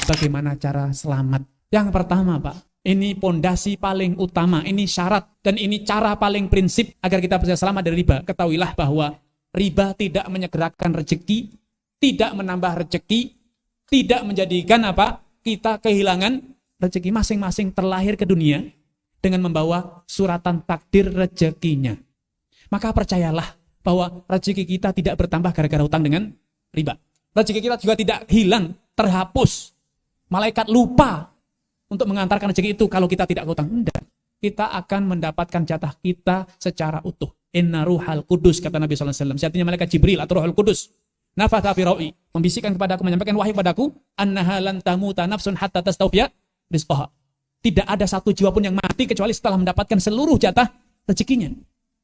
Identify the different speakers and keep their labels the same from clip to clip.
Speaker 1: bagaimana cara selamat. Yang pertama Pak, ini pondasi paling utama, ini syarat dan ini cara paling prinsip agar kita bisa selamat dari riba. Ketahuilah bahwa riba tidak menyegerakan rezeki, tidak menambah rezeki, tidak menjadikan kita kehilangan rezeki. Masing-masing terlahir ke dunia dengan membawa suratan takdir rezekinya. Maka percayalah bahwa rezeki kita tidak bertambah gara-gara hutang dengan riba. Rezeki kita juga tidak hilang, terhapus. Malaikat lupa untuk mengantarkan rezeki itu kalau kita tidak hutang. Tidak. Kita akan mendapatkan jatah kita secara utuh. Inna ruhal kudus, kata Nabi SAW. Artinya malaikat Jibril atau ruhul kudus. Nafatha fi ra'i, membisikkan kepada aku, menyampaikan wahyu padaku, annaha lan tamuta nafsun hatta tastawfiya rizqaha. Tidak ada satu jiwa pun yang mati kecuali setelah mendapatkan seluruh jatah rezekinya.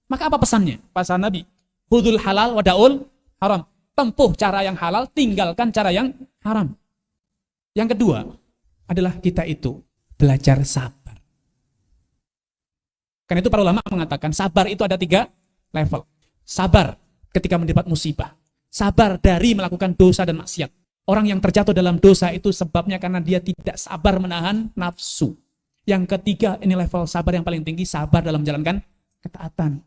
Speaker 1: Maka apa pesannya? Pesan Nabi, hudul halal wadaul haram. Tempuh cara yang halal, tinggalkan cara yang haram. Yang kedua adalah kita itu belajar sabar. Karena itu para ulama mengatakan sabar itu ada 3 level. Sabar ketika mendapat musibah. Sabar dari melakukan dosa dan maksiat. Orang yang terjatuh dalam dosa itu sebabnya karena dia tidak sabar menahan nafsu. Yang ketiga, ini level sabar yang paling tinggi, sabar dalam menjalankan ketaatan.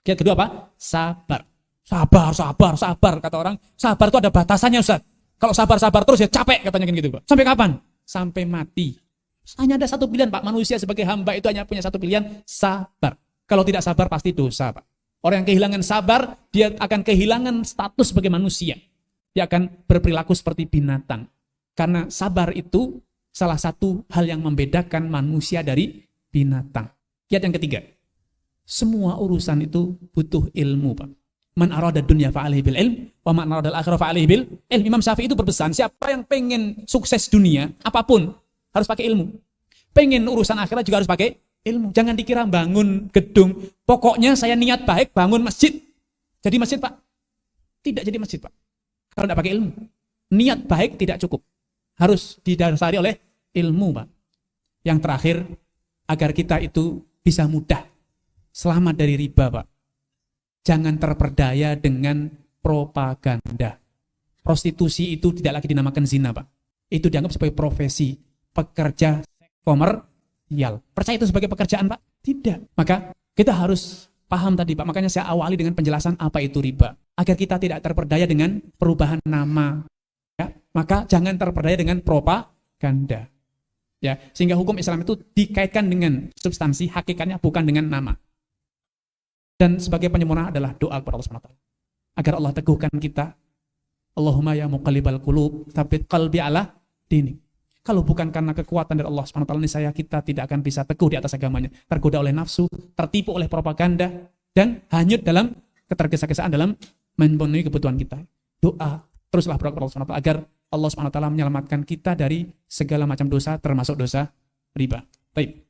Speaker 1: Yang kedua apa? Sabar. Sabar, kata orang. Sabar itu ada batasannya, Ustaz. Kalau sabar terus ya capek, katanya kan gitu, Pak. Sampai kapan? Sampai mati. Hanya ada satu pilihan, Pak. Manusia sebagai hamba itu hanya punya satu pilihan, sabar. Kalau tidak sabar pasti dosa, Pak. Orang yang kehilangan sabar, dia akan kehilangan status sebagai manusia. Dia akan berperilaku seperti binatang. Karena sabar itu salah satu hal yang membedakan manusia dari binatang. Kiat yang ketiga. Semua urusan itu butuh ilmu, Pak. Man arada dunya fa'alaihi bil ilm, wa man arada al-akhirah fa'alaihi bil ilm. Imam Syafi'i itu berpesan, siapa yang pengen sukses dunia, apapun, harus pakai ilmu. Pengen urusan akhirat juga harus pakai ilmu. Jangan dikira bangun gedung, pokoknya saya niat baik bangun masjid. Jadi masjid, Pak? Tidak jadi masjid, Pak. Kalau tidak pakai ilmu. Niat baik tidak cukup. Harus didasari oleh ilmu, Pak. Yang terakhir, agar kita itu bisa mudah selamat dari riba, Pak. Jangan terperdaya dengan propaganda. Prostitusi itu tidak lagi dinamakan zina, Pak. Itu dianggap sebagai profesi pekerja komersial. Percaya itu sebagai pekerjaan, Pak? Tidak. Maka kita harus paham tadi, Pak. Makanya saya awali dengan penjelasan apa itu riba. Agar kita tidak terperdaya dengan perubahan nama. Ya, maka jangan terperdaya dengan propaganda. Ya, sehingga hukum Islam itu dikaitkan dengan substansi, hakikatnya bukan dengan nama. Dan sebagai penyempurna adalah doa kepada Allah SWT. Agar Allah teguhkan kita. Allahumma ya muqallibal qulub, tsabbit qalbi ala dinik. Kalau bukan karena kekuatan dari Allah SWT, niscaya kita tidak akan bisa teguh di atas agamanya. Tergoda oleh nafsu, tertipu oleh propaganda, dan hanyut dalam ketergesa-gesaan dalam memenuhi kebutuhan kita. Doa, teruslah berdoa kepada Allah SWT agar Allah SWT menyelamatkan kita dari segala macam dosa, termasuk dosa riba. Baik.